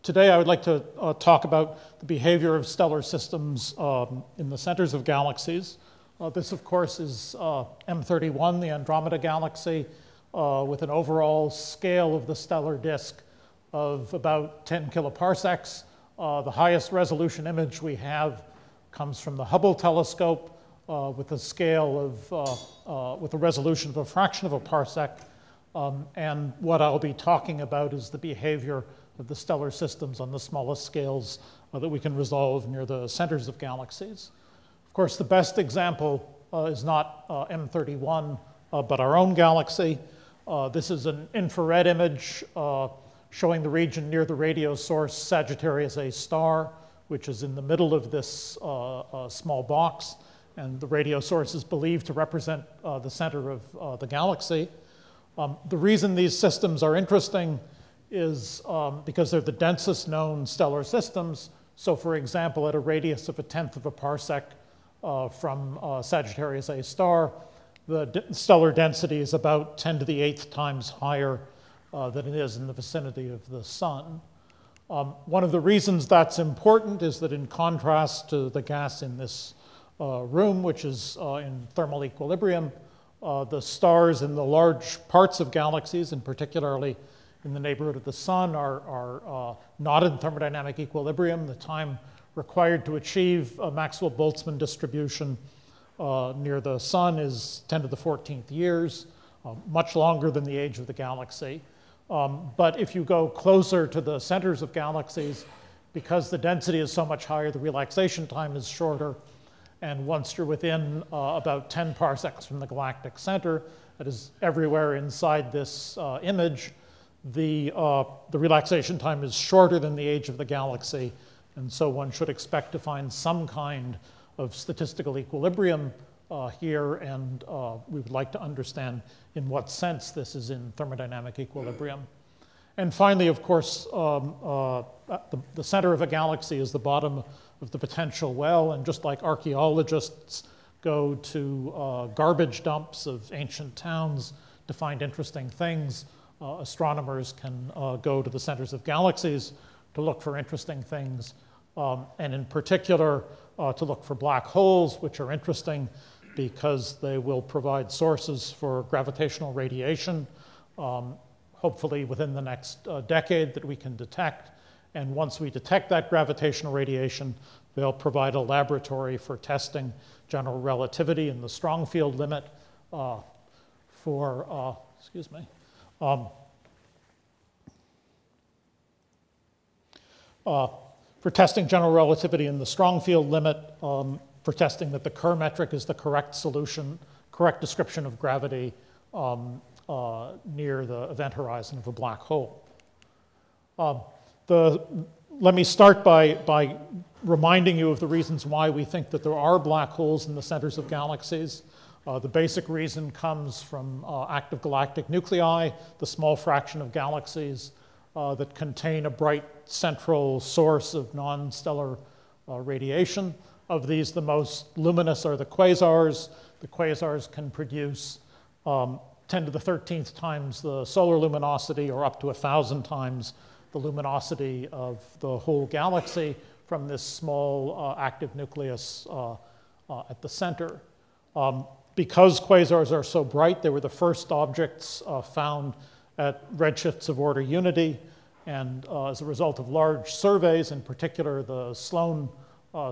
Today I would like to talk about the behavior of stellar systems in the centers of galaxies. This, of course, is M31, the Andromeda galaxy, with an overall scale of the stellar disk of about 10 kiloparsecs. The highest resolution image we have comes from the Hubble telescope with a scale of, with a resolution of a fraction of a parsec. And what I'll be talking about is the behavior of the stellar systems on the smallest scales that we can resolve near the centers of galaxies. Of course, the best example is not M31, but our own galaxy. This is an infrared image showing the region near the radio source Sagittarius A star, which is in the middle of this small box. And the radio source is believed to represent the center of the galaxy. The reason these systems are interesting is because they're the densest known stellar systems. So for example, at a radius of 1/10 of a parsec from Sagittarius A star, the stellar density is about 10 to the 8th times higher than it is in the vicinity of the sun. One of the reasons that's important is that in contrast to the gas in this room, which is in thermal equilibrium, the stars in the large parts of galaxies, and particularly in the neighborhood of the sun, are not in thermodynamic equilibrium. The time required to achieve a Maxwell-Boltzmann distribution near the sun is 10 to the 14th years, much longer than the age of the galaxy. But if you go closer to the centers of galaxies, because the density is so much higher, the relaxation time is shorter. And once you're within about 10 parsecs from the galactic center, that is everywhere inside this image, the relaxation time is shorter than the age of the galaxy. And so one should expect to find some kind of statistical equilibrium here. And we would like to understand in what sense this is in thermodynamic equilibrium. And finally, of course, the center of a galaxy is the bottom of the potential well. And just like archaeologists go to garbage dumps of ancient towns to find interesting things, astronomers can go to the centers of galaxies to look for interesting things, and in particular to look for black holes, which are interesting because they will provide sources for gravitational radiation, hopefully within the next decade that we can detect. And once we detect that gravitational radiation, they'll provide a laboratory for testing general relativity and the strong field limit for testing general relativity in the strong field limit, for testing that the Kerr metric is the correct solution, correct description of gravity near the event horizon of a black hole. Let me start by reminding you of the reasons why we think that there are black holes in the centers of galaxies. The basic reason comes from active galactic nuclei, the small fraction of galaxies that contain a bright central source of non-stellar radiation. Of these, the most luminous are the quasars. The quasars can produce 10 to the 13th times the solar luminosity, or up to 1,000 times the luminosity of the whole galaxy from this small active nucleus at the center. Because quasars are so bright, they were the first objects found at redshifts of order unity. And as a result of large surveys, in particular the Sloan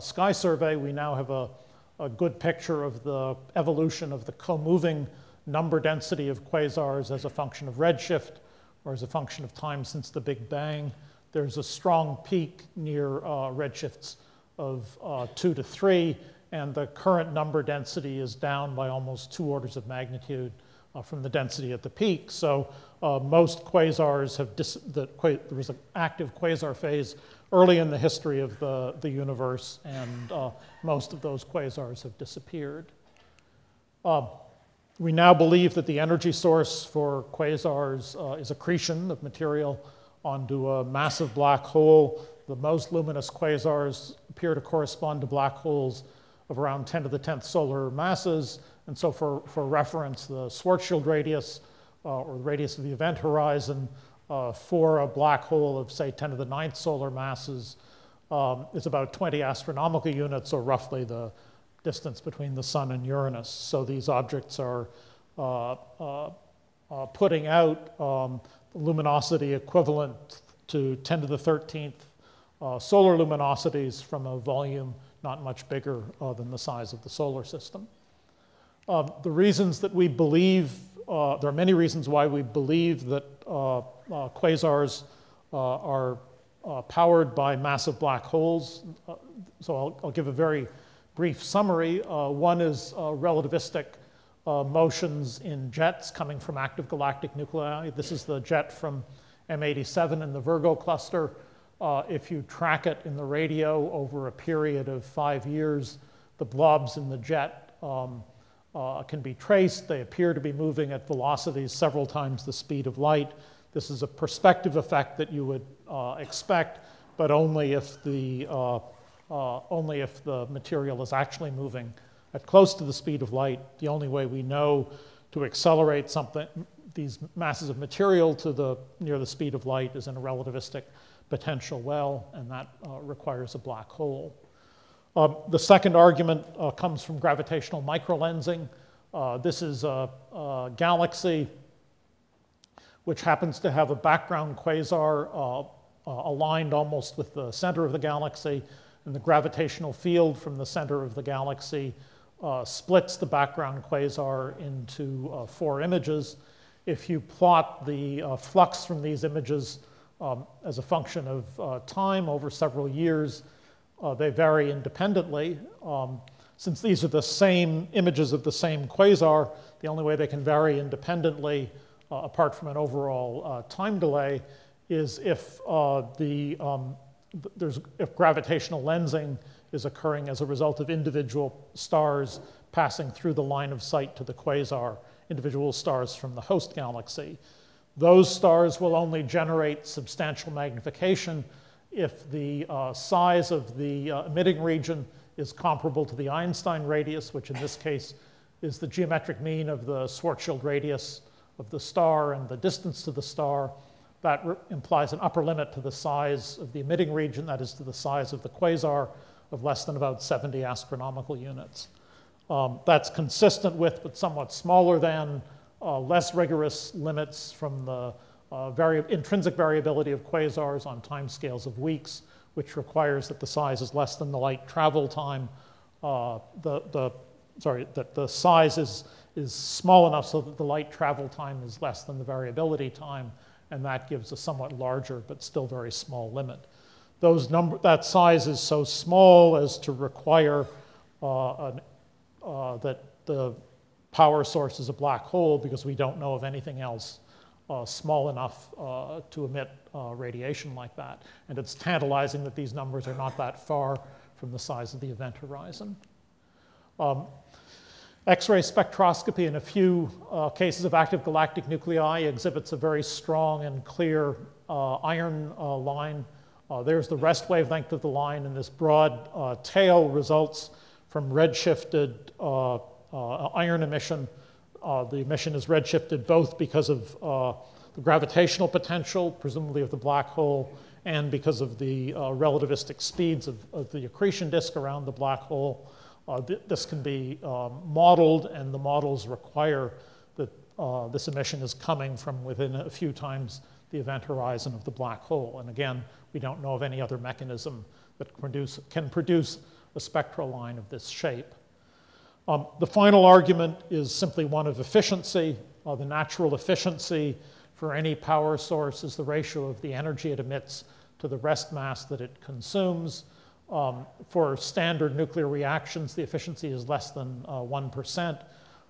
Sky Survey, we now have a good picture of the evolution of the co-moving number density of quasars as a function of redshift or as a function of time since the Big Bang. There's a strong peak near redshifts of 2 to 3, and the current number density is down by almost 2 orders of magnitude from the density at the peak. So most quasars have, there was an active quasar phase early in the history of the universe, and most of those quasars have disappeared. We now believe that the energy source for quasars is accretion of material onto a massive black hole. The most luminous quasars appear to correspond to black holes of around 10 to the 10th solar masses. And so for reference, the Schwarzschild radius, or the radius of the event horizon, for a black hole of, say, 10 to the 9th solar masses is about 20 astronomical units, or roughly the distance between the Sun and Uranus. So these objects are putting out luminosity equivalent to 10 to the 13th solar luminosities from a volume not much bigger than the size of the solar system. The reasons that we believe, there are many reasons why we believe that quasars are powered by massive black holes. So I'll give a very brief summary. One is relativistic motions in jets coming from active galactic nuclei. This is the jet from M87 in the Virgo cluster. If you track it in the radio over a period of 5 years, the blobs in the jet can be traced. They appear to be moving at velocities several times the speed of light. This is a perspective effect that you would expect, but only if the material is actually moving at close to the speed of light. The only way we know to accelerate these masses of material to near the speed of light is in a relativistic potential well, and that requires a black hole. The second argument comes from gravitational microlensing. This is a galaxy which happens to have a background quasar aligned almost with the center of the galaxy, and the gravitational field from the center of the galaxy splits the background quasar into 4 images. If you plot the flux from these images as a function of time over several years, they vary independently. Since these are the same images of the same quasar, the only way they can vary independently, apart from an overall time delay, is if if gravitational lensing is occurring as a result of individual stars passing through the line of sight to the quasar, individual stars from the host galaxy. Those stars will only generate substantial magnification if the size of the emitting region is comparable to the Einstein radius, which in this case is the geometric mean of the Schwarzschild radius of the star and the distance to the star. That implies an upper limit to the size of the emitting region, that is to the size of the quasar, of less than about 70 astronomical units. That's consistent with, but somewhat smaller than, less rigorous limits from the intrinsic variability of quasars on timescales of weeks, which requires that the size is less than the light travel time. That the size is small enough so that the light travel time is less than the variability time, and that gives a somewhat larger but still very small limit. That size is so small as to require that the power source is a black hole, because we don't know of anything else small enough to emit radiation like that. And it's tantalizing that these numbers are not that far from the size of the event horizon. X-ray spectroscopy in a few cases of active galactic nuclei exhibits a very strong and clear iron line. There's the rest wavelength of the line, and this broad tail results from redshifted iron emission. The emission is redshifted both because of the gravitational potential, presumably of the black hole, and because of the relativistic speeds of the accretion disk around the black hole. This can be modeled, and the models require that this emission is coming from within a few times the event horizon of the black hole. And again, we don't know of any other mechanism that can produce a spectral line of this shape. The final argument is simply one of efficiency. The natural efficiency for any power source is the ratio of the energy it emits to the rest mass that it consumes. For standard nuclear reactions, the efficiency is less than 1%,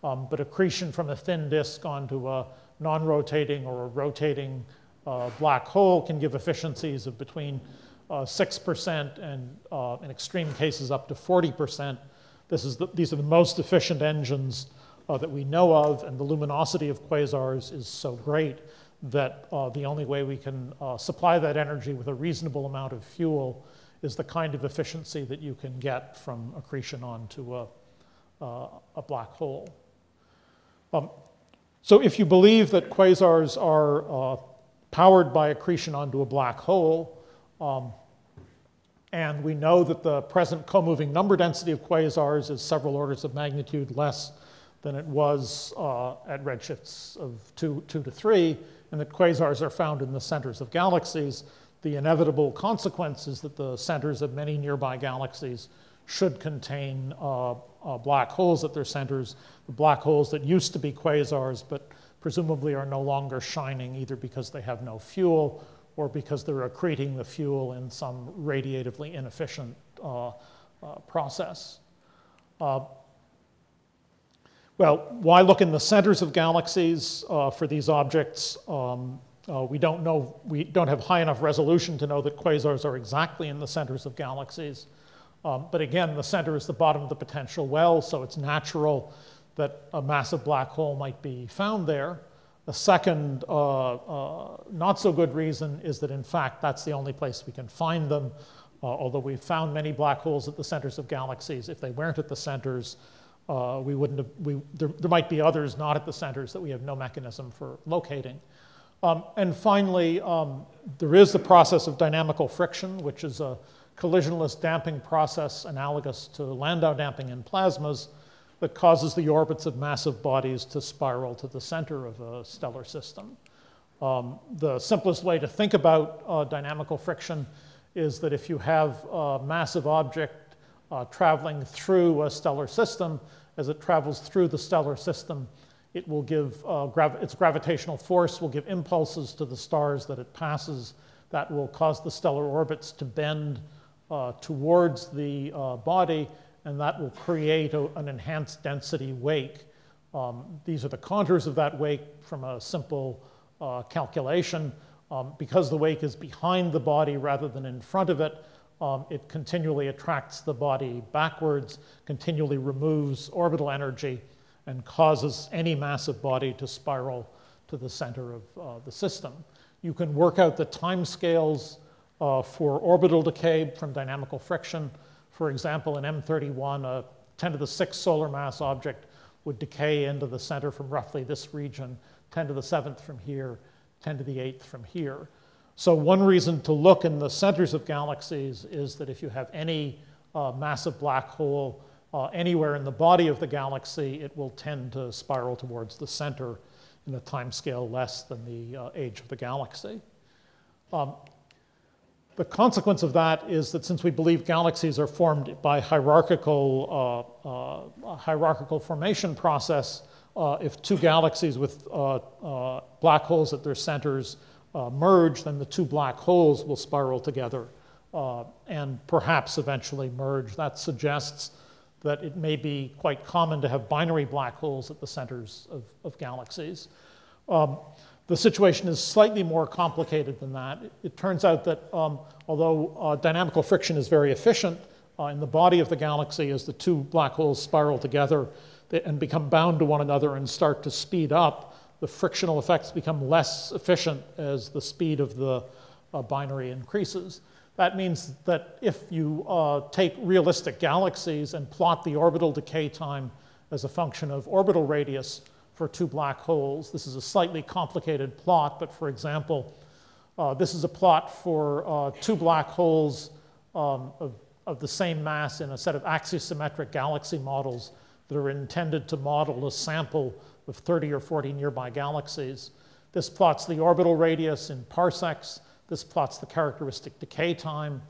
but accretion from a thin disk onto a non-rotating or a rotating black hole can give efficiencies of between 6% and, in extreme cases, up to 40%. These are the most efficient engines that we know of, and the luminosity of quasars is so great that the only way we can supply that energy with a reasonable amount of fuel is the kind of efficiency that you can get from accretion onto a black hole. So if you believe that quasars are powered by accretion onto a black hole. And we know that the present co-moving number density of quasars is several orders of magnitude less than it was at redshifts of 2 to 3, and that quasars are found in the centers of galaxies. The inevitable consequence is that the centers of many nearby galaxies should contain black holes at their centers, the black holes that used to be quasars, but presumably are no longer shining, either because they have no fuel or because they're accreting the fuel in some radiatively inefficient process. Well, why look in the centers of galaxies for these objects? We don't have high enough resolution to know that quasars are exactly in the centers of galaxies. But again, the center is the bottom of the potential well, so it's natural that a massive black hole might be found there. A second not so good reason is that in fact that's the only place we can find them. Although we've found many black holes at the centers of galaxies, if they weren't at the centers, there might be others not at the centers that we have no mechanism for locating. And finally, there is the process of dynamical friction, which is a collisionless damping process analogous to Landau damping in plasmas that causes the orbits of massive bodies to spiral to the center of a stellar system. The simplest way to think about dynamical friction is that if you have a massive object traveling through a stellar system, as it travels through the stellar system, it will give, its gravitational force will give impulses to the stars that it passes that will cause the stellar orbits to bend towards the body, and that will create an enhanced density wake. These are the contours of that wake from a simple calculation. Because the wake is behind the body rather than in front of it, it continually attracts the body backwards, continually removes orbital energy, and causes any massive body to spiral to the center of the system. You can work out the time scales for orbital decay from dynamical friction. For example, in M31, a 10 to the 6th solar mass object would decay into the center from roughly this region, 10 to the 7th from here, 10 to the 8th from here. So one reason to look in the centers of galaxies is that if you have any massive black hole anywhere in the body of the galaxy, it will tend to spiral towards the center in a time scale less than the age of the galaxy. The consequence of that is that since we believe galaxies are formed by hierarchical formation process, if two galaxies with black holes at their centers merge, then the two black holes will spiral together and perhaps eventually merge. That suggests that it may be quite common to have binary black holes at the centers of galaxies. The situation is slightly more complicated than that. It turns out that although dynamical friction is very efficient in the body of the galaxy, as the two black holes spiral together and become bound to one another and start to speed up, the frictional effects become less efficient as the speed of the binary increases. That means that if you take realistic galaxies and plot the orbital decay time as a function of orbital radius for two black holes, this is a slightly complicated plot, but for example, this is a plot for two black holes of the same mass in a set of axisymmetric galaxy models that are intended to model a sample of 30 or 40 nearby galaxies. This plots the orbital radius in parsecs. This plots the characteristic decay time.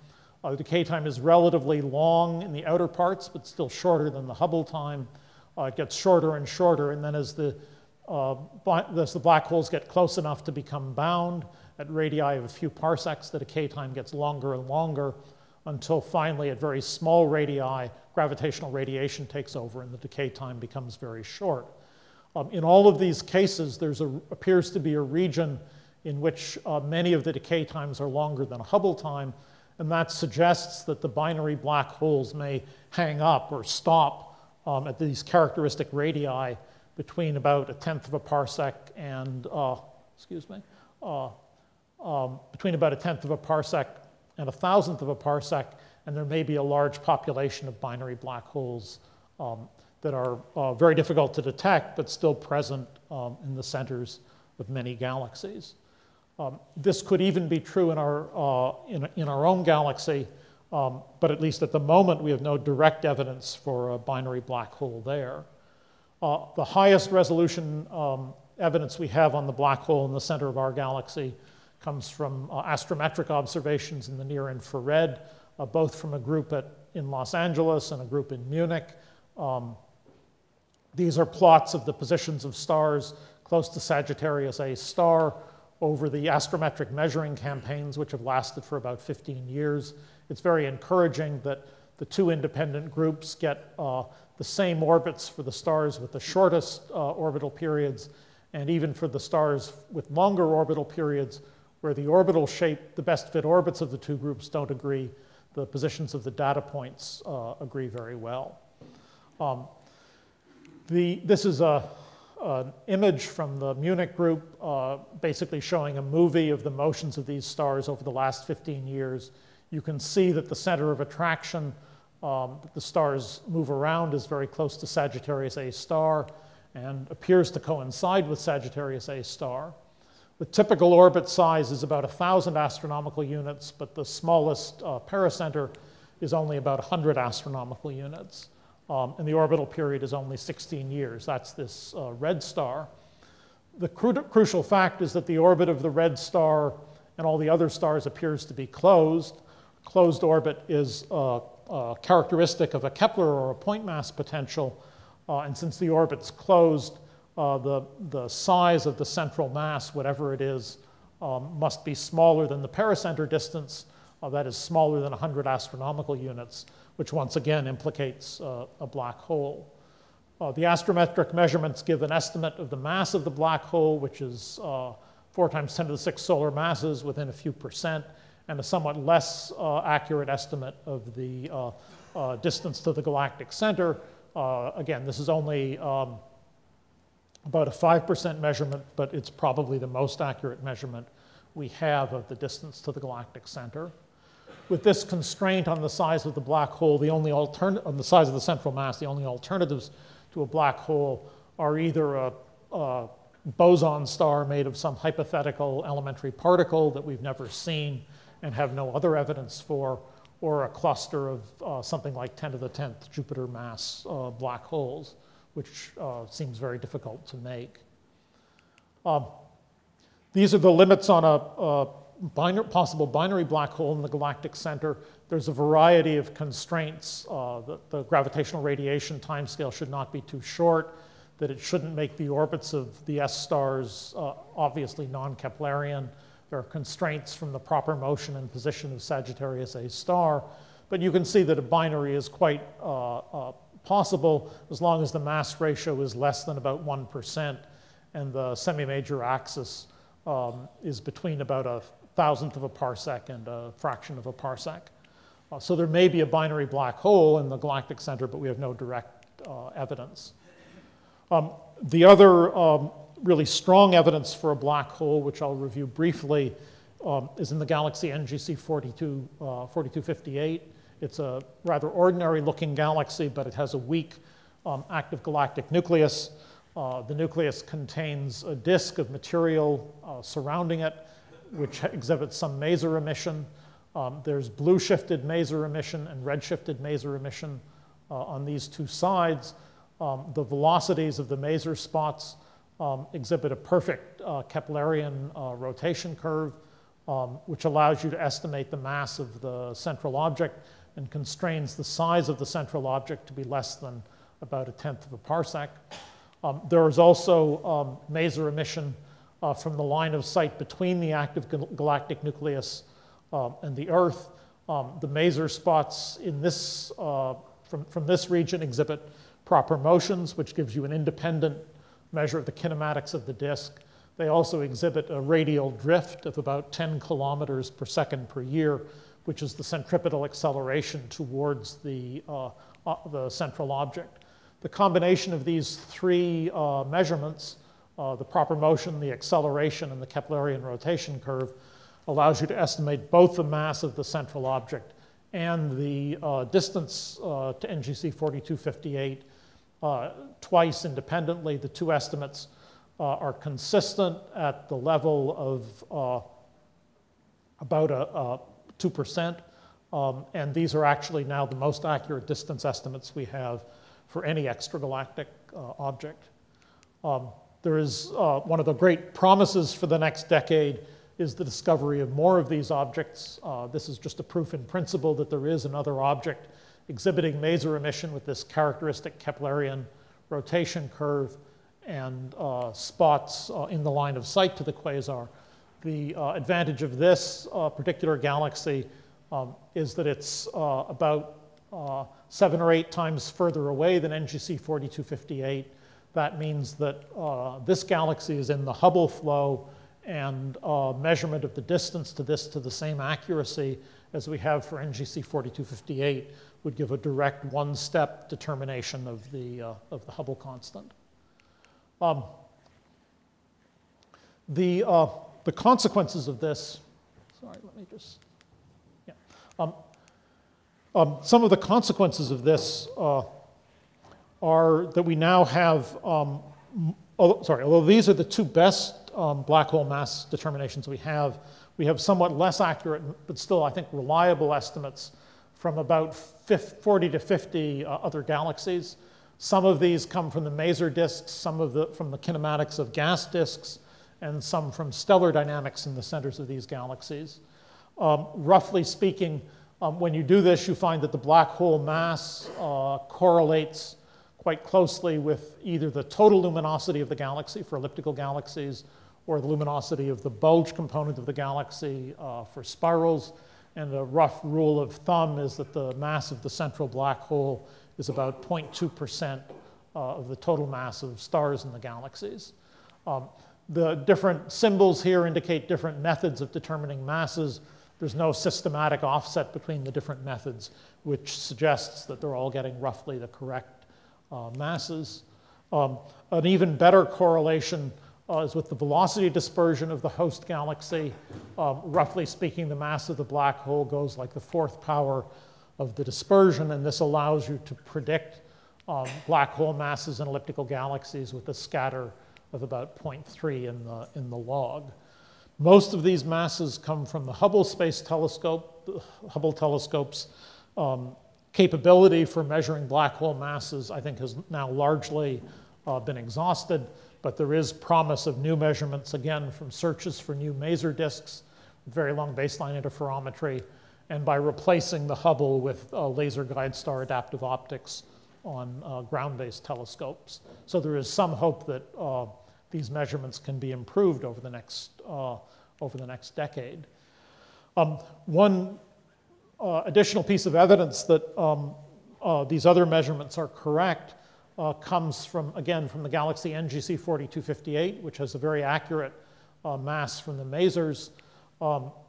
The decay time is relatively long in the outer parts, but still shorter than the Hubble time. It gets shorter and shorter, and then as the black holes get close enough to become bound at radii of a few parsecs, the decay time gets longer and longer until finally at very small radii, gravitational radiation takes over and the decay time becomes very short. In all of these cases, there appears to be a region in which many of the decay times are longer than a Hubble time, and that suggests that the binary black holes may hang up or stop at these characteristic radii between about 1/10 of a parsec and, between about 1/10 of a parsec and 1,000th of a parsec, and there may be a large population of binary black holes that are very difficult to detect, but still present in the centers of many galaxies. This could even be true in our own galaxy, but at least at the moment we have no direct evidence for a binary black hole there. The highest resolution evidence we have on the black hole in the center of our galaxy comes from astrometric observations in the near infrared, both from a group in Los Angeles and a group in Munich. These are plots of the positions of stars close to Sagittarius A star over the astrometric measuring campaigns, which have lasted for about 15 years. It's very encouraging that the two independent groups get the same orbits for the stars with the shortest orbital periods, and even for the stars with longer orbital periods, where the orbital shape, the best fit orbits of the two groups don't agree, the positions of the data points agree very well. This is an image from the Munich group, basically showing a movie of the motions of these stars over the last 15 years. You can see that the center of attraction that the stars move around is very close to Sagittarius A star and appears to coincide with Sagittarius A star. The typical orbit size is about 1,000 astronomical units, but the smallest pericenter is only about 100 astronomical units. And the orbital period is only 16 years. That's this red star. The crucial fact is that the orbit of the red star and all the other stars appears to be closed. Closed orbit is characteristic of a Kepler or a point mass potential. And since the orbit's closed, the size of the central mass, whatever it is, must be smaller than the pericenter distance. That is smaller than 100 astronomical units, which once again implicates a black hole. The astrometric measurements give an estimate of the mass of the black hole, which is 4 times 10 to the 6 solar masses within a few percent, and a somewhat less accurate estimate of the distance to the galactic center. Again, this is only about a 5% measurement, but it's probably the most accurate measurement we have of the distance to the galactic center. With this constraint on the size of the black hole, on the size of the central mass, the only alternatives to a black hole are either a boson star made of some hypothetical elementary particle that we've never seen and have no other evidence for, or a cluster of something like 10 to the 10th Jupiter mass black holes, which seems very difficult to make. These are the limits on a possible binary black hole in the galactic center. There's a variety of constraints. The gravitational radiation timescale should not be too short, that it shouldn't make the orbits of the S stars obviously non-Keplerian. There are constraints from the proper motion and position of Sagittarius A star. But you can see that a binary is quite possible as long as the mass ratio is less than about 1% and the semi-major axis is between about 1,000th of a parsec and a fraction of a parsec. So there may be a binary black hole in the galactic center, but we have no direct evidence. The other really strong evidence for a black hole, which I'll review briefly, is in the galaxy NGC 4258. It's a rather ordinary looking galaxy, but it has a weak active galactic nucleus. The nucleus contains a disk of material surrounding it, which exhibits some maser emission. There's blue shifted maser emission and red shifted maser emission on these two sides. The velocities of the maser spots exhibit a perfect Keplerian rotation curve, which allows you to estimate the mass of the central object and constrains the size of the central object to be less than about 1/10 of a parsec. There is also maser emission from the line of sight between the active galactic nucleus and the Earth. The maser spots in this, from this region exhibit proper motions, which gives you an independent measure of the kinematics of the disk. They also exhibit a radial drift of about 10 kilometers per second per year, which is the centripetal acceleration towards the central object. The combination of these three measurements, the proper motion, the acceleration, and the Keplerian rotation curve, allows you to estimate both the mass of the central object and the distance to NGC 4258 twice independently. The two estimates are consistent at the level of about 2%. And these are actually now the most accurate distance estimates we have for any extragalactic object. There is one of the great promises for the next decade is the discovery of more of these objects. This is just a proof in principle that there is another object exhibiting maser emission with this characteristic Keplerian rotation curve and spots in the line of sight to the quasar. The advantage of this particular galaxy is that it's about 7 or 8 times further away than NGC 4258. That means that this galaxy is in the Hubble flow, and measurement of the distance to this to the same accuracy as we have for NGC 4258 would give a direct one-step determination of the Hubble constant. The consequences of this, sorry, let me just, yeah. Some of the consequences of this are that we now have, although these are the two best black hole mass determinations we have somewhat less accurate, but still I think reliable estimates from about 40 to 50 other galaxies. Some of these come from the maser disks, some from the kinematics of gas disks, and some from stellar dynamics in the centers of these galaxies. Roughly speaking, when you do this, you find that the black hole mass correlates quite closely with either the total luminosity of the galaxy for elliptical galaxies or the luminosity of the bulge component of the galaxy for spirals. And a rough rule of thumb is that the mass of the central black hole is about 0.2% of the total mass of stars in the galaxies. The different symbols here indicate different methods of determining masses. There's no systematic offset between the different methods, which suggests that they're all getting roughly the correct masses. An even better correlation is with the velocity dispersion of the host galaxy. Roughly speaking, the mass of the black hole goes like the 4th power of the dispersion, and this allows you to predict black hole masses in elliptical galaxies with a scatter of about 0.3 in the log. Most of these masses come from the Hubble Space Telescope. The Hubble Telescope's capability for measuring black hole masses, I think, has now largely been exhausted, but there is promise of new measurements, again, from searches for new maser disks, very long baseline interferometry, and by replacing the Hubble with laser guide star adaptive optics on ground-based telescopes. So there is some hope that these measurements can be improved over the next decade. One additional piece of evidence that these other measurements are correct comes from, again, from the galaxy NGC 4258, which has a very accurate mass from the masers.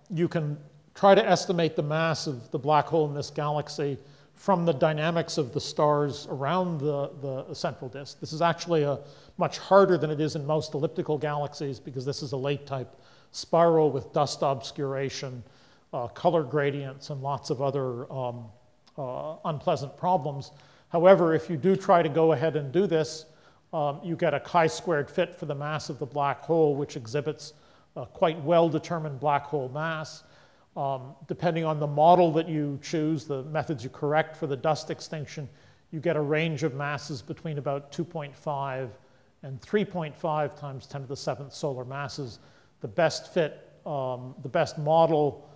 You can try to estimate the mass of the black hole in this galaxy from the dynamics of the stars around the central disk. This is actually much harder than it is in most elliptical galaxies because this is a late-type spiral with dust obscuration, color gradients, and lots of other unpleasant problems. However, if you do try to go ahead and do this, you get a chi-squared fit for the mass of the black hole, which exhibits a quite well-determined black hole mass. Depending on the model that you choose, the methods you correct for the dust extinction, you get a range of masses between about 2.5 and 3.5 times 10 to the 7th solar masses. The best fit, the best model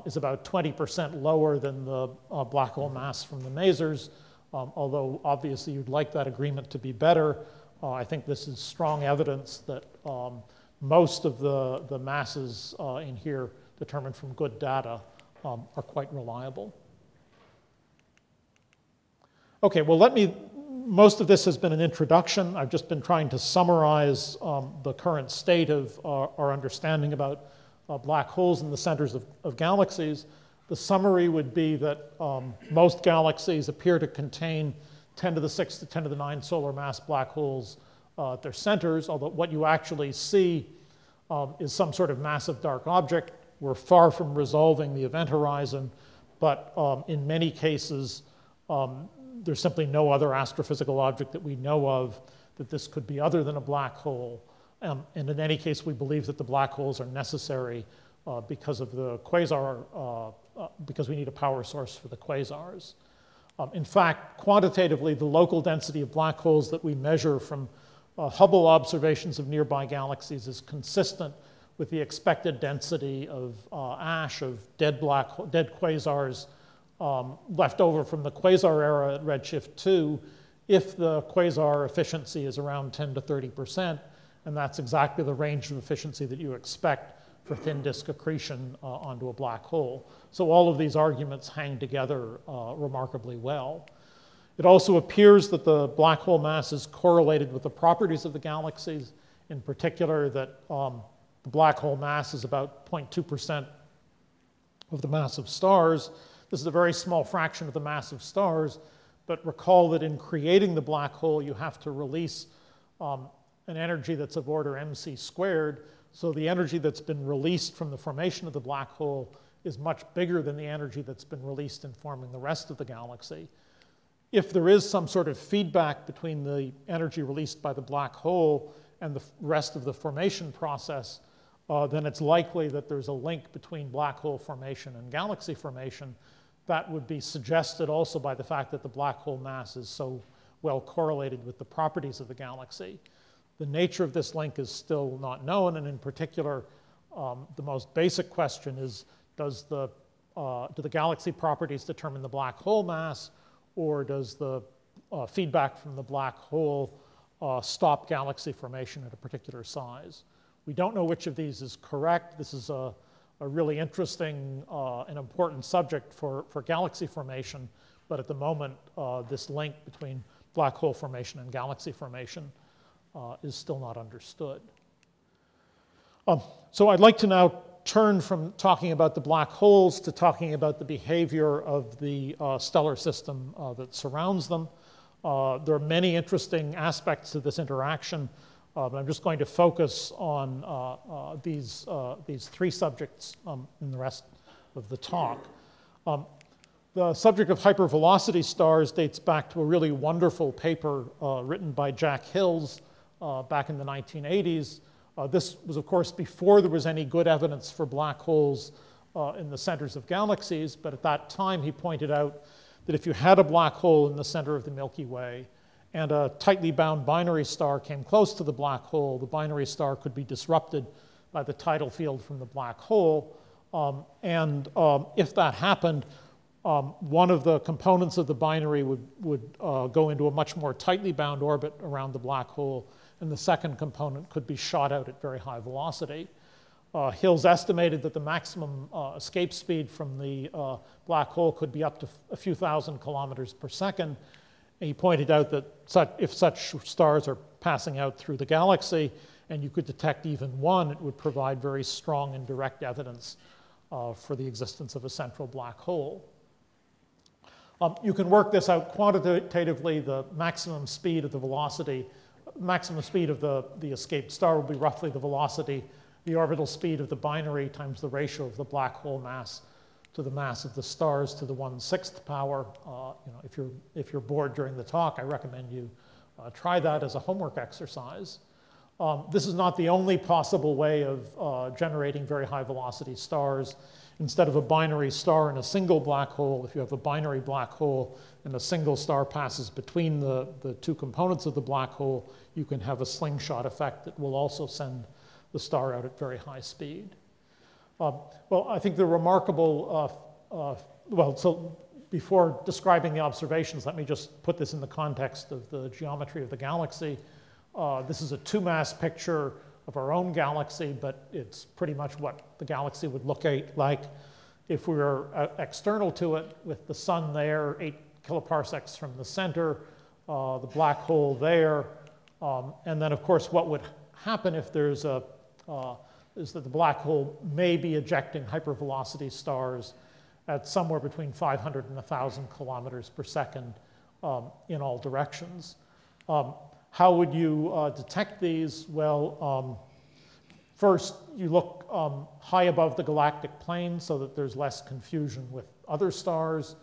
is about 20% lower than the black hole mass from the masers, although obviously you'd like that agreement to be better. I think this is strong evidence that most of the masses in here determined from good data are quite reliable. Okay, well, most of this has been an introduction. I've just been trying to summarize the current state of our understanding about black holes in the centers of galaxies. The summary would be that most galaxies appear to contain 10 to the 6 to 10 to the 9 solar mass black holes at their centers, although what you actually see is some sort of massive dark object. We're far from resolving the event horizon, but in many cases, there's simply no other astrophysical object that we know of that this could be other than a black hole. And in any case, we believe that the black holes are necessary because of the quasar, because we need a power source for the quasars. In fact, quantitatively, the local density of black holes that we measure from Hubble observations of nearby galaxies is consistent with the expected density of ash of dead quasars left over from the quasar era at redshift 2 if the quasar efficiency is around 10 to 30%, and that's exactly the range of efficiency that you expect for thin disk accretion onto a black hole. So all of these arguments hang together remarkably well. It also appears that the black hole mass is correlated with the properties of the galaxies, in particular that the black hole mass is about 0.2% of the mass of stars. This is a very small fraction of the mass of stars, but recall that in creating the black hole, you have to release an energy that's of order mc squared. So the energy that's been released from the formation of the black hole is much bigger than the energy that's been released in forming the rest of the galaxy. If there is some sort of feedback between the energy released by the black hole and the rest of the formation process, then it's likely that there's a link between black hole formation and galaxy formation. That would be suggested also by the fact that the black hole mass is so well correlated with the properties of the galaxy. The nature of this link is still not known, and in particular, the most basic question is, do the galaxy properties determine the black hole mass, or does the feedback from the black hole stop galaxy formation at a particular size? We don't know which of these is correct. This is a really interesting and important subject for galaxy formation, but at the moment, this link between black hole formation and galaxy formation is still not understood. So I'd like to now turn from talking about the black holes to talking about the behavior of the stellar system that surrounds them. There are many interesting aspects to this interaction, but I'm just going to focus on these three subjects in the rest of the talk. The subject of hypervelocity stars dates back to a really wonderful paper written by Jack Hills back in the 1980s. This was, of course, before there was any good evidence for black holes in the centers of galaxies, but at that time he pointed out that if you had a black hole in the center of the Milky Way and a tightly bound binary star came close to the black hole, the binary star could be disrupted by the tidal field from the black hole. If that happened, one of the components of the binary would go into a much more tightly bound orbit around the black hole, and the second component could be shot out at very high velocity. Hills estimated that the maximum escape speed from the black hole could be up to a few thousand kilometers per second. And he pointed out that if such stars are passing out through the galaxy and you could detect even one, it would provide very strong and direct evidence for the existence of a central black hole. You can work this out quantitatively. The maximum speed of the velocity, maximum speed of the escaped star will be roughly the velocity, the orbital speed of the binary times the ratio of the black hole mass to the mass of the stars to the 1/6 power. If you're bored during the talk, I recommend you try that as a homework exercise. This is not the only possible way of generating very high velocity stars. Instead of a binary star and a single black hole, if you have a binary black hole and a single star passes between the two components of the black hole, you can have a slingshot effect that will also send the star out at very high speed. Well, I think the remarkable, so before describing the observations, let me just put this in the context of the geometry of the galaxy. This is a two-mass picture of our own galaxy, but it's pretty much what the galaxy would look like if we were external to it, with the sun there, 8 kiloparsecs from the center, the black hole there, and then, of course, what would happen if there's is that the black hole may be ejecting hypervelocity stars at somewhere between 500 and 1,000 kilometers per second in all directions. How would you detect these? Well, first, you look high above the galactic plane so that there's less confusion with other stars.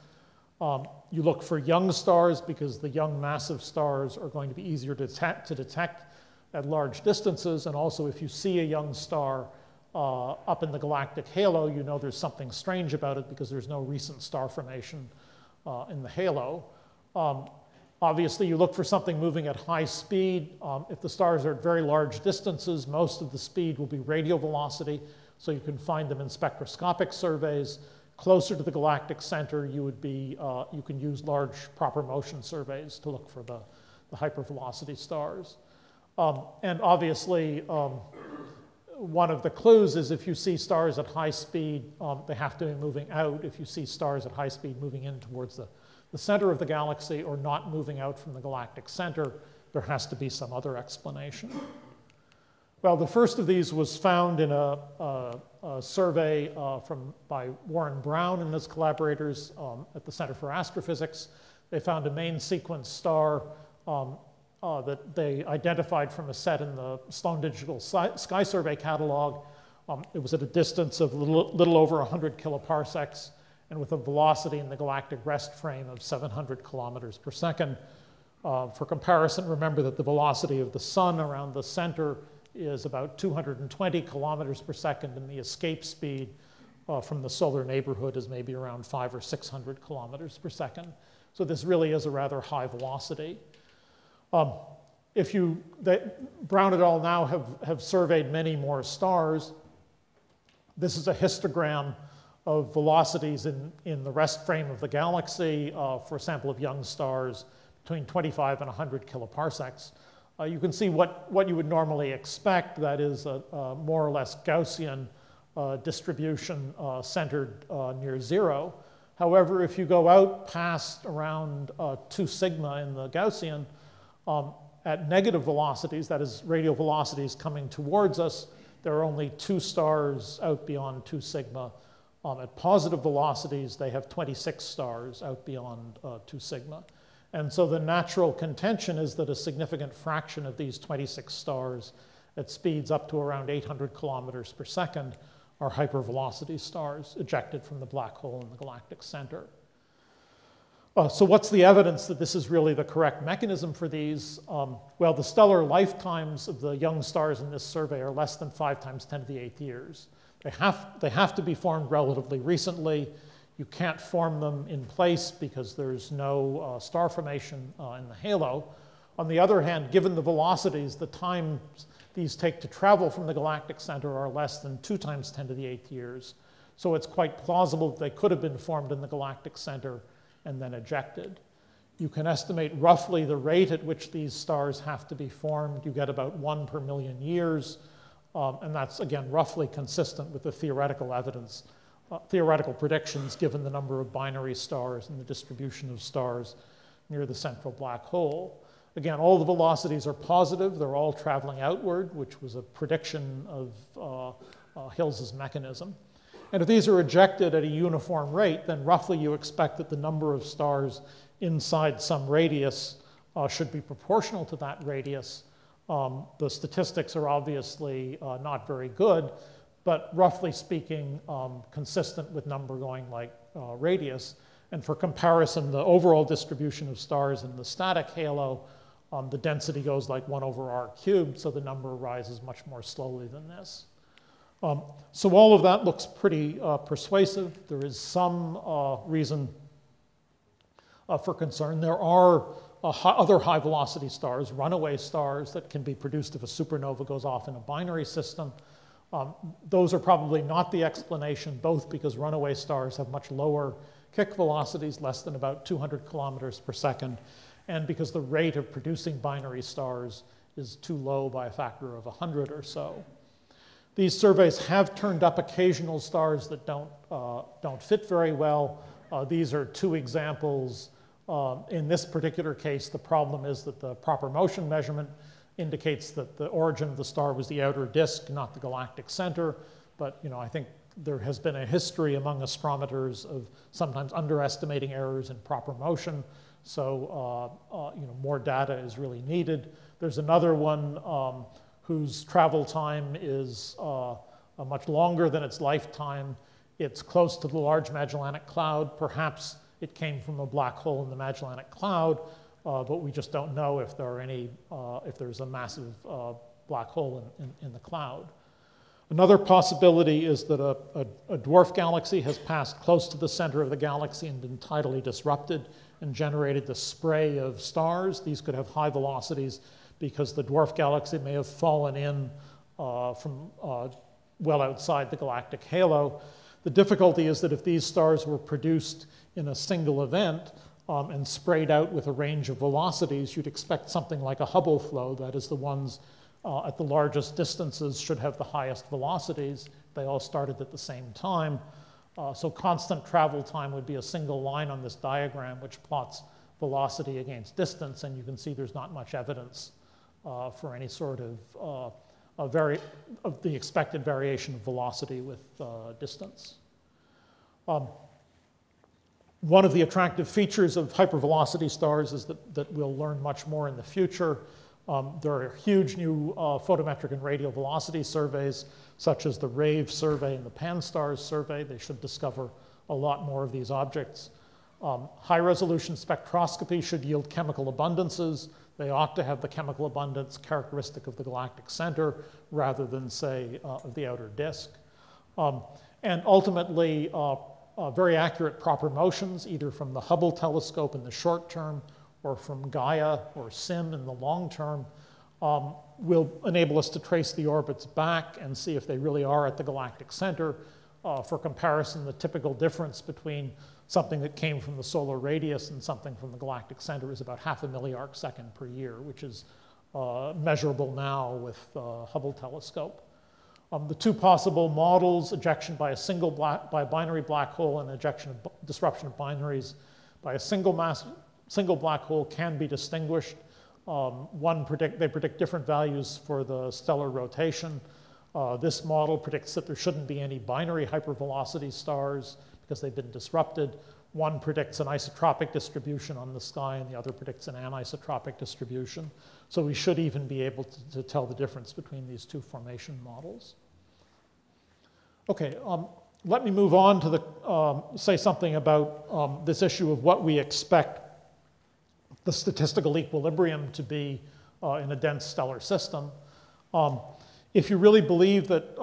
You look for young stars because the young massive stars are going to be easier to detect at large distances. And also, if you see a young star, up in the galactic halo, you know there's something strange about it because there's no recent star formation in the halo. Obviously, you look for something moving at high speed. If the stars are at very large distances, most of the speed will be radial velocity, so you can find them in spectroscopic surveys. Closer to the galactic center, you can use large proper motion surveys to look for the hypervelocity stars. And obviously, one of the clues is if you see stars at high speed, they have to be moving out. If you see stars at high speed moving in towards the center of the galaxy or not moving out from the galactic center, there has to be some other explanation. Well, the first of these was found in a survey by Warren Brown and his collaborators at the Center for Astrophysics. They found a main sequence star that they identified from a set in the Sloan Digital Sky Survey catalog. It was at a distance of a little over 100 kiloparsecs and with a velocity in the galactic rest frame of 700 kilometers per second. For comparison, remember that the velocity of the sun around the center is about 220 kilometers per second, and the escape speed from the solar neighborhood is maybe around 500 or 600 kilometers per second. So this really is a rather high velocity. Brown et al. Now have surveyed many more stars. This is a histogram of velocities in the rest frame of the galaxy for a sample of young stars between 25 and 100 kiloparsecs. You can see what you would normally expect, that is a more or less Gaussian distribution centered near zero. However, if you go out past around 2 sigma in the Gaussian, at negative velocities, that is radial velocities coming towards us, there are only 2 stars out beyond 2 sigma. At positive velocities, they have 26 stars out beyond 2 sigma. And so the natural contention is that a significant fraction of these 26 stars at speeds up to around 800 kilometers per second are hypervelocity stars ejected from the black hole in the galactic center. So what's the evidence that this is really the correct mechanism for these? Well, the stellar lifetimes of the young stars in this survey are less than 5 times 10 to the 8th years. They have to be formed relatively recently. You can't form them in place because there's no star formation in the halo. On the other hand, given the velocities, the times these take to travel from the galactic center are less than 2 times 10 to the 8th years. So it's quite plausible that they could have been formed in the galactic center and then ejected. You can estimate roughly the rate at which these stars have to be formed. You get about 1 per million years. And that's, again, roughly consistent with the theoretical evidence, theoretical predictions given the number of binary stars and the distribution of stars near the central black hole. Again, all the velocities are positive. They're all traveling outward, which was a prediction of Hills's mechanism. And if these are ejected at a uniform rate, then roughly you expect that the number of stars inside some radius should be proportional to that radius. The statistics are obviously not very good, but roughly speaking, consistent with number going like radius. And for comparison, the overall distribution of stars in the static halo, the density goes like 1 over r cubed, so the number rises much more slowly than this. So all of that looks pretty persuasive. There is some reason for concern. There are other high-velocity stars, runaway stars, that can be produced if a supernova goes off in a binary system. Those are probably not the explanation, both because runaway stars have much lower kick velocities, less than about 200 kilometers per second, and because the rate of producing binary stars is too low by a factor of 100 or so. These surveys have turned up occasional stars that don't fit very well. These are 2 examples. In this particular case, the problem is that the proper motion measurement indicates that the origin of the star was the outer disk, not the galactic center. But I think there has been a history among astronomers of sometimes underestimating errors in proper motion. So more data is really needed. There's another one whose travel time is much longer than its lifetime. It's close to the Large Magellanic Cloud. Perhaps it came from a black hole in the Magellanic Cloud, but we just don't know if there are any, if there's a massive black hole in the cloud. Another possibility is that a dwarf galaxy has passed close to the center of the galaxy and been tidally disrupted and generated the spray of stars. These could have high velocities because the dwarf galaxy may have fallen in from well outside the galactic halo. The difficulty is that if these stars were produced in a single event and sprayed out with a range of velocities, you'd expect something like a Hubble flow, that is, the ones at the largest distances should have the highest velocities. They all started at the same time. So constant travel time would be a single line on this diagram which plots velocity against distance, and you can see there's not much evidence for any sort of the expected variation of velocity with distance. One of the attractive features of hypervelocity stars is that we'll learn much more in the future. There are huge new photometric and radial velocity surveys, such as the RAVE survey and the Pan-STARRS survey. They should discover a lot more of these objects. High-resolution spectroscopy should yield chemical abundances. They ought to have the chemical abundance characteristic of the galactic center rather than, say, of the outer disk. And ultimately, very accurate proper motions, either from the Hubble telescope in the short term or from Gaia or SIM in the long term, will enable us to trace the orbits back and see if they really are at the galactic center. For comparison, the typical difference between something that came from the solar radius and something from the galactic center is about 0.5 milliarc second per year, which is measurable now with the Hubble telescope. The two possible models, ejection by a binary black hole and disruption of binaries by a single black hole, can be distinguished. They predict different values for the stellar rotation. This model predicts that there shouldn't be any binary hypervelocity stars because they've been disrupted. One predicts an isotropic distribution on the sky, and the other predicts an anisotropic distribution. So we should even be able to tell the difference between these two formation models. Okay, let me move on to say something about this issue of what we expect the statistical equilibrium to be in a dense stellar system. If you really believe that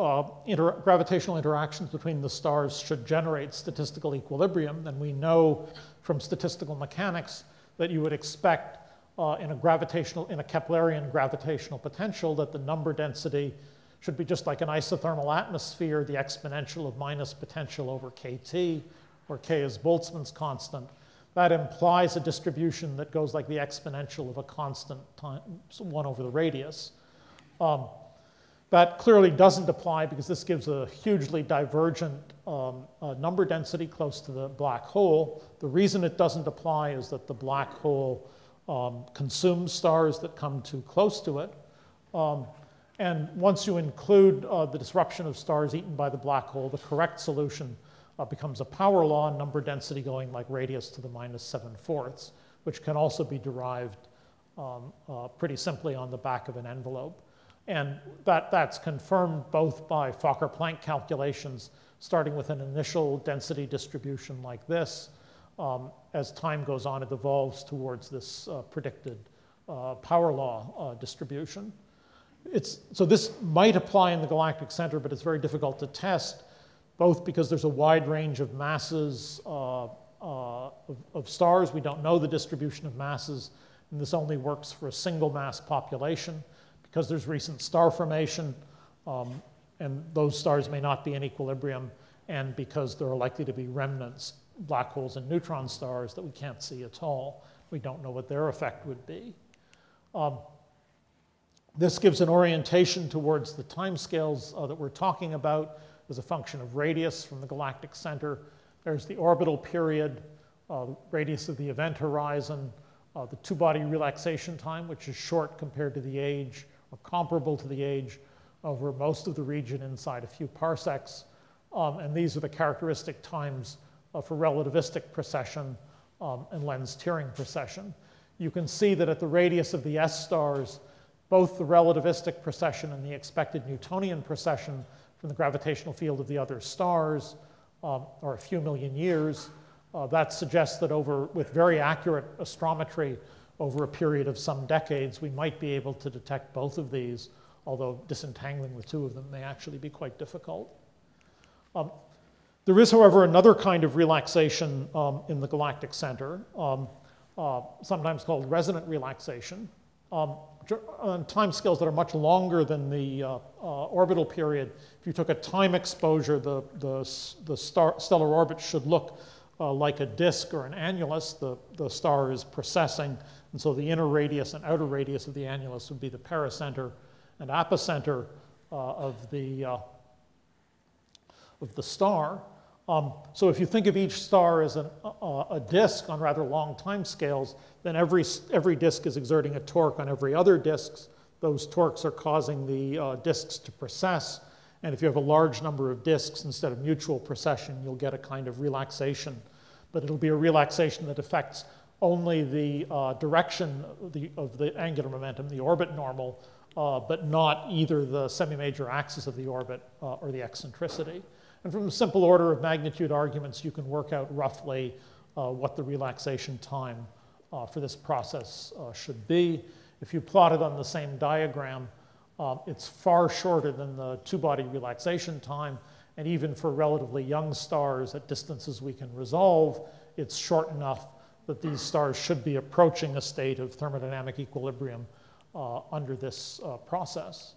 gravitational interactions between the stars should generate statistical equilibrium, then we know from statistical mechanics that you would expect in a Keplerian gravitational potential that the number density should be just like an isothermal atmosphere, the exponential of minus potential over kT, where k is Boltzmann's constant. That implies a distribution that goes like the exponential of a constant times 1 over the radius. That clearly doesn't apply because this gives a hugely divergent number density close to the black hole. The reason it doesn't apply is that the black hole consumes stars that come too close to it. And once you include the disruption of stars eaten by the black hole, the correct solution becomes a power law, number density going like radius to the -7/4, which can also be derived pretty simply on the back of an envelope. And that's confirmed both by Fokker-Planck calculations, starting with an initial density distribution like this. As time goes on, it evolves towards this predicted power law distribution. So this might apply in the galactic center, but it's very difficult to test, both because there's a wide range of masses of stars. We don't know the distribution of masses, and this only works for a single mass population. Because there's recent star formation, and those stars may not be in equilibrium, and because there are likely to be remnants, black holes and neutron stars that we can't see at all. We don't know what their effect would be. This gives an orientation towards the timescales that we're talking about as a function of radius from the galactic center. There's the orbital period, radius of the event horizon, the two-body relaxation time, which is short compared to the age, or comparable to the age over most of the region inside a few parsecs. And these are the characteristic times for relativistic precession and lens tearing precession. You can see that at the radius of the S stars, both the relativistic precession and the expected Newtonian precession from the gravitational field of the other stars are a few million years. That suggests that with very accurate astrometry over a period of some decades, we might be able to detect both of these although disentangling the two of them may actually be quite difficult. There is, however, another kind of relaxation in the galactic center, sometimes called resonant relaxation, on timescales that are much longer than the orbital period. If you took a time exposure, the stellar orbit should look like a disk or an annulus. The star is precessing, and so the inner radius and outer radius of the annulus would be the pericenter and apocenter of the star. So if you think of each star as a disk on rather long time scales, then every disk is exerting a torque on every other disk. Those torques are causing the disks to precess. And if you have a large number of disks instead of mutual precession, you'll get a kind of relaxation. But it'll be a relaxation that affects only the direction of the angular momentum, the orbit normal, but not either the semi-major axis of the orbit or the eccentricity. And from simple order of magnitude arguments, you can work out roughly what the relaxation time for this process should be. If you plot it on the same diagram, it's far shorter than the two-body relaxation time. And even for relatively young stars at distances we can resolve, it's short enough that these stars should be approaching a state of thermodynamic equilibrium under this process.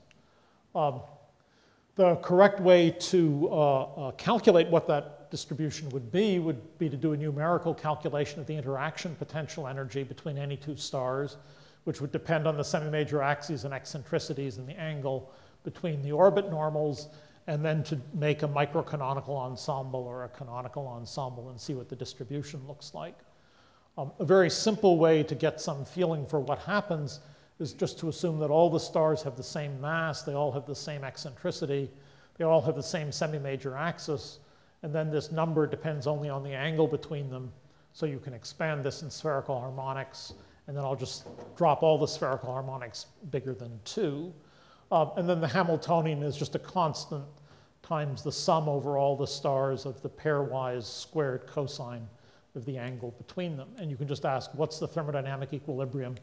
The correct way to calculate what that distribution would be to do a numerical calculation of the interaction potential energy between any two stars, which would depend on the semi-major axes and eccentricities and the angle between the orbit normals, and then to make a microcanonical ensemble or a canonical ensemble and see what the distribution looks like. A very simple way to get some feeling for what happens is just to assume that all the stars have the same mass, they all have the same eccentricity, they all have the same semi-major axis, and then this number depends only on the angle between them, so you can expand this in spherical harmonics, and then I'll just drop all the spherical harmonics bigger than 2. And then the Hamiltonian is just a constant times the sum over all the stars of the pairwise squared cosine of the angle between them. And you can just ask, what's the thermodynamic equilibrium